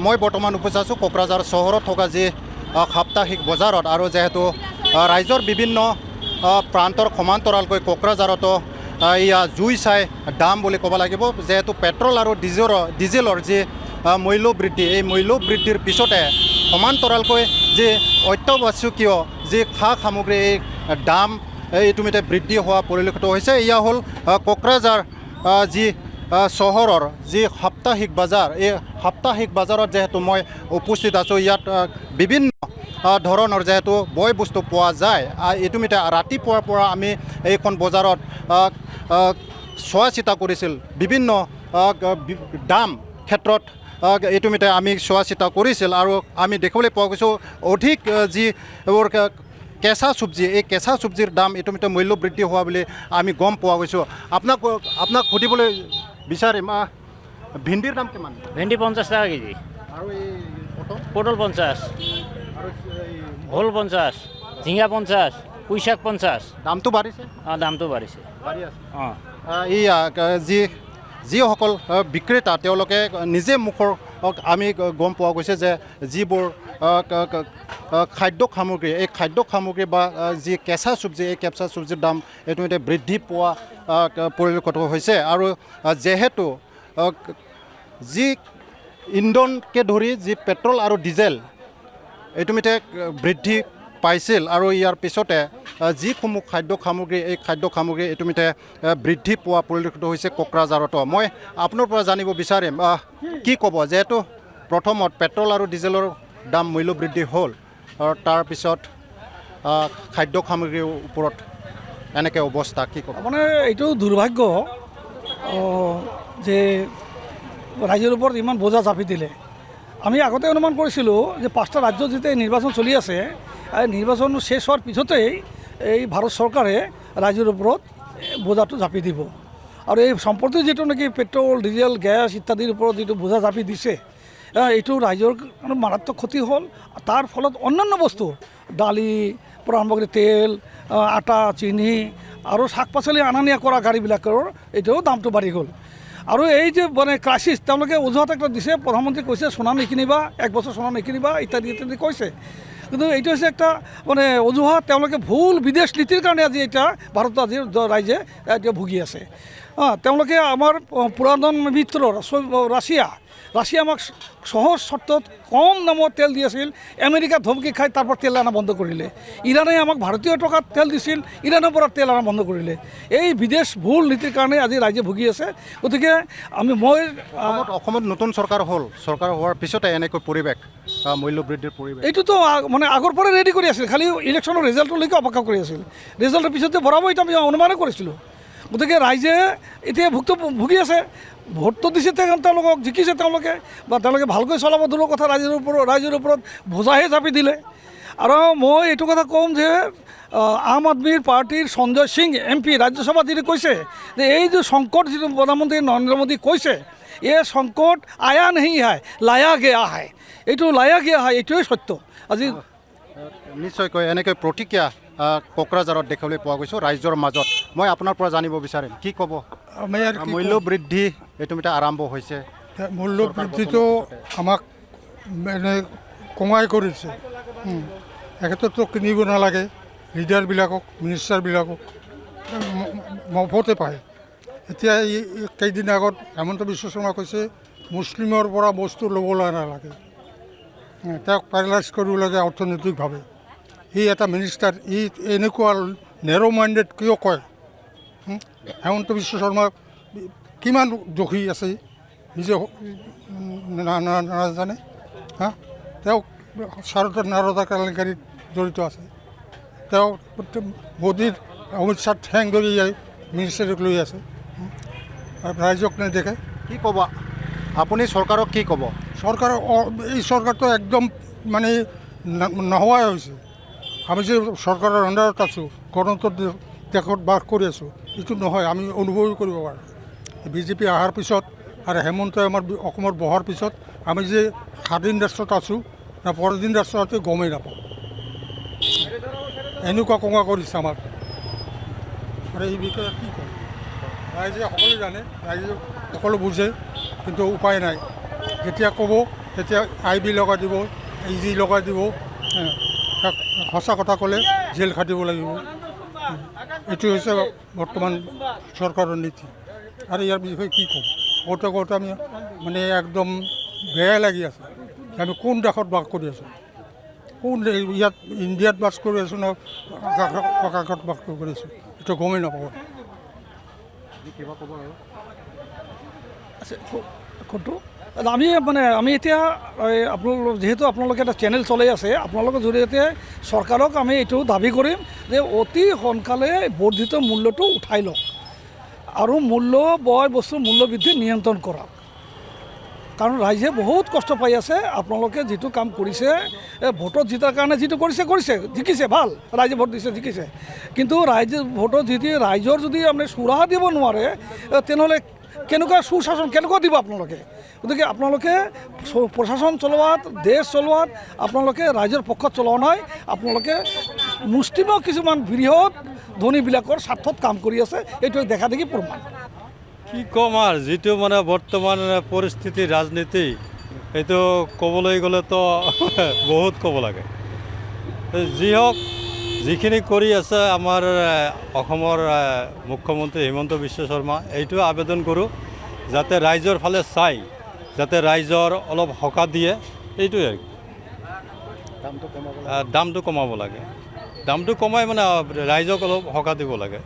মই বৰ্তমান উপস্থিত আছোঁ কোকৰাঝাৰ চহৰত থকা যি সাপ্তাহিক বজাৰত আৰু যেহেতু ৰাজ্যৰ বিভিন্ন প্ৰান্তৰ সমান্তৰালকৈ কোকৰাঝাৰতো জুই চাই দাম বুলি ক'ব লাগিব যেহেতু পেট্ৰল আৰু ডিজেলৰ যি মূল্য বৃদ্ধি এই মূল্য বৃদ্ধিৰ পিছতে সমান্তৰালকৈ যি অত্যাৱশ্যকীয় যি খা সামগ্ৰী এই দাম ইতিমধ্যে বৃদ্ধি হোৱা পৰিলক্ষিত হৈছে এয়া হ'ল কোকৰাঝাৰ যি চহৰৰ যি সাপ্তাহিক বজাৰ এই সাপ্তাহিক বজাৰত যেহেতু মই উপস্থিত আছোঁ ইয়াত বিভিন্ন ধৰণৰ যেহেতু বয় বস্তু পোৱা যায় ইতিমধ্যে ৰাতিপুৱাৰ পৰা আমি এইখন বজাৰত চোৱা চিতা কৰিছিল বিভিন্ন দাম ক্ষেত্ৰত ইতিমধ্যে আমি চোৱা চিতা কৰিছিল আৰু আমি দেখিবলৈ পোৱা গৈছোঁ অধিক যিবোৰ কেঁচা চব্জি এই কেঁচা চব্জিৰ দাম ইতিমধ্যে মূল্য বৃদ্ধি হোৱা বুলি আমি গম পোৱা গৈছোঁ আপোনাক সুধিবলৈ বিচাৰিম ভেন্দিৰ দাম কিমান ভেন্দি 50 টাকা কেজি আৰু এই পটল 50 আৰু ভোল 50 ঝিঙা 50 পুঁইশাক 50 দামটো বাঢ়িছে দামটো বাঢ়িছে বাঢ়ি আছে এই যিসকল বিক্ৰেতা তেওঁলোকে নিজে মুখৰ আমি গম পোৱা গৈছে যে যিবোৰ খাদ্য সামগ্ৰী এই খাদ্য সামগ্ৰী বা যি কেঁচা চব্জি এই কেঁচা চব্জিৰ দাম ইতিমধ্যে বৃদ্ধি পোৱা পৰিলক্ষিত হৈছে আৰু যেহেতু যি ইন্ধনকে ধৰি যি পেট্ৰল আৰু ডিজেল ইতিমধ্যে বৃদ্ধি পাইছিল আৰু ইয়াৰ পিছতে যিসমূহ খাদ্য সামগ্ৰী এই খাদ্য সামগ্ৰী ইতিমধ্যে বৃদ্ধি পোৱা পৰিলক্ষিত হৈছে কোকৰাঝাৰতো মই আপোনাৰ পৰা জানিব বিচাৰিম কি ক'ব যিহেতু প্ৰথমত পেট্ৰল আৰু ডিজেলৰ দাম মূল্য বৃদ্ধি হ'ল আৰু তাৰপিছত খাদ্য সামগ্ৰীৰ ওপৰত এনেকৈ অৱস্থা কি ক'ব মানে এইটো দুৰ্ভাগ্য যে ৰাজ্যৰ ওপৰত ইমান বোজা চাপি দিলে আমি আগতে অনুমান কৰিছিলোঁ যে 5টা ৰাজ্যত যেতিয়া নিৰ্বাচন চলি আছে নিৰ্বাচন শেষ হোৱাৰ পিছতেই এই ভাৰত চৰকাৰে ৰাজ্যৰ ওপৰত বোজাটো জাপি দিব আৰু এই সম্প্ৰতি যিটো নেকি পেট্ৰল ডিজেল গেছ ইত্যাদিৰ ওপৰত যিটো বোজা জাপি দিছে এইটো ৰাজ্যৰ মাৰাত্মক ক্ষতি হ'ল তাৰ ফলত অন্যান্য বস্তু দালি পৰা আৰম্ভ কৰি তেল আটা চেনি আৰু শাক পাচলি অনা নিয়া কৰা গাড়ীবিলাকৰ এইটোও দামটো বাঢ়ি গ'ল আৰু এই যে মানে ক্ৰাইচিছ তেওঁলোকে অজুহাত একটা দিছে প্ৰধানমন্ত্ৰী কৈছে সোণা নিকিনিবা 1 বছৰ সোণা নিকিনিবা ইত্যাদি ইত্যাদি কৈছে কিন্তু এইটো হৈছে একটা মানে অজুহাত তেওঁলোকে ভুল বিদেশ নীতিৰ কাৰণে আজি এতিয়া ভাৰত আজিৰ ৰাইজে এতিয়া ভুগি আছে তেওঁলোকে আমাৰ পুৰাতন মিত্ৰ ৰাছিয়া আমাক সহজ শর্তত কম দামত তেল দি আছিল আমেরিকা ধমকি খাই তারপর তেল আনা বন্ধ করিলে ইরানে আমাক ভারতীয় টাকাত তেল দিছিল ইরানের পৰা তেল আনা বন্ধ কৰিলে এই বিদেশ ভুল নীতিৰ কাৰণে আজি ৰাজ্যে ভুগি আছে গতিকে মই অসমত নতুন চৰকাৰ হ'ল চৰকাৰ হোৱাৰ পিছতে এনেকৈ পৰিৱেশ মূল্য বৃদ্ধিৰ পৰিৱেশ এইটোতো মানে আগৰ পৰা ৰেডি কৰি আছিল খালি ইলেকশ্যনৰ ৰিজাল্টলৈকে অপেক্ষা কৰি আছিল ৰিজাল্টৰ পিছতে বৰাব এটা আমি অনুমানে কৰিছিলোঁ গতিকে ৰাইজে এতিয়া ভুগি আছে ভোটটো দিছে তেওঁলোকক জিকিছে তেওঁলোকে বা তেওঁলোকে ভালকৈ চলাব দূৰৰ কথা ৰাইজৰ ওপৰত বোজাহে জাপি দিলে আৰু মই এইটো কথা ক'ম যে আম আদমী পাৰ্টিৰ সঞ্জয় সিং MP ৰাজ্যসভাত যিটো কৈছে যে এই যে সংকট যিটো প্ৰধানমন্ত্ৰী নৰেন্দ্ৰ মোদী কৈছে এই সংকট আয়া নেহি হয় লায়া গয়া হয় এইটো লায়া গয়া হয় এইটোৱে সত্য আজি নিশ্চয়কৈ এনেকৈ প্ৰতিক্ৰিয়া কোকৰাঝাৰত দেখিবলৈ পোৱা গৈছোঁ ৰাইজৰ মাজত মই আপোনাৰ পৰা জানিব বিচাৰিম কি ক'ব মূল্য বৃদ্ধি ইতিমধ্যে আৰম্ভ হৈছে মূল্য বৃদ্ধিটো আমাক মানে কমাই কৰিছে একেতো কিনিব নালাগে লিডাৰবিলাকক মিনিষ্টাৰবিলাকক মফতে পায় এতিয়া কেইদিন আগত হেমন্ত বিশ্ব শৰ্মা কৈছে মুছলিমৰ পৰা বস্তু ল'বলৈ নালাগে তেওঁক পেৰালাইজ কৰিব লাগে অৰ্থনৈতিকভাৱে সি এটা মিনিষ্টাৰ এনেকুৱা নেৰ' মাইণ্ডেড কিয় কয় হেমন্ত বিশ্ব শৰ্মা কিমান দোষী আছে নিজে নাজানে তেওঁ ভাৰতৰ নাৰদা কেলেংকাৰীত জড়িত আছে তেওঁ মোদীৰ অমিত শ্বাহ ঠেং ধৰি মিনিষ্টাৰক লৈ আছে ৰাইজক নেদেখে কি ক'ব আপুনি চৰকাৰক কি ক'ব চৰকাৰৰ এই চৰকাৰটো একদম মানে নোহোৱাই হৈছে আমি যে চৰকাৰৰ আণ্ডাৰত আছোঁ গণতন্ত্ৰ দেশত বাস কৰি আছোঁ এইটো নহয় আমি অনুভৱ কৰিব পাৰোঁ বিজেপি অহাৰ পিছত আৰু হেমন্তই আমাৰ অসমৰ বহাৰ পিছত আমি যে স্বাধীন ৰাষ্ট্ৰত আছোঁ না পৰধীন ৰাষ্ট্ৰতে গমেই নাপাওঁ এনেকুৱা কঙা কৰিছে আমাক আৰু এই বিষয়ে কি ক'ম ৰাইজে সকলো জানে ৰাইজে সকলো বুজে কিন্তু উপায় নাই যেতিয়া ক'ব তেতিয়া IB লগাই দিব, EG লগাই দিব, তাক সঁচা কথা ক'লে জেল খাটিব লাগিব। এইটো হৈছে বৰ্তমান চৰকাৰৰ নীতি। আৰু ইয়াৰ বিষয়ে কি ক'ম, কওঁতে আমি মানে একদম বেয়া লাগি আছে। আমি কোন দেশত বাস কৰি আছোঁ, কোন ইয়াত ইণ্ডিয়াত বাস কৰি আছোঁ না আকাশত বাস কৰি আছোঁ, এইটো গমেই নাপাওঁ। কোনটো আমি এতিয়া আপোনালোক যিহেতু আপোনালোকে এটা চেনেল চলাই আছে, আপোনালোকৰ জৰিয়তে চৰকাৰক আমি এইটো দাবী কৰিম যে অতি সোনকালে বৰ্ধিত মূল্যটো উঠাই লওক আৰু বস্তুৰ মূল্য বৃদ্ধি নিয়ন্ত্ৰণ কৰক। কাৰণ ৰাইজে বহুত কষ্ট পাই আছে। আপোনালোকে যিটো কাম কৰিছে, ভোটত জিতাৰ কাৰণে যিটো কৰিছে জিকিছে, ভাল, ৰাইজে ভোট দিছে, জিকিছে। কিন্তু ৰাইজে ভোটত জিতি ৰাইজৰ যদি আপুনি সুৰাহা দিব নোৱাৰে, তেনেহ'লে কেনেকুৱা সুশাসন কেনেকুৱা দিব আপোনালোকে? গতিকে আপোনালোকে প্ৰশাসন চলোৱাত, দেশ চলোৱাত আপোনালোকে ৰাইজৰ পক্ষত চলোৱা নাই, আপোনালোকে মুষ্টিমেয় কিছুমান বৃহৎ ধনীবিলাকৰ স্বাৰ্থত কাম কৰি আছে। এইটো দেখা দেখি প্ৰমাণ। কি ক'ম আৰু, যিটো মানে বৰ্তমান পৰিস্থিতি ৰাজনীতি, এইটো ক'বলৈ গ'লেতো বহুত ক'ব লাগে। যি হওক, যিখিনি কৰি আছে আমাৰ অসমৰ মুখ্যমন্ত্ৰী হিমন্ত বিশ্ব শৰ্মা, এইটো আবেদন কৰোঁ যাতে ৰাইজৰ ফালে চাই, যাতে ৰাইজৰ অলপ সকাহ দিয়ে, এইটোৱে আৰু দামটো কমাব লাগে। দামটো কমাই মানে ৰাইজক অলপ সকাহ দিব লাগে।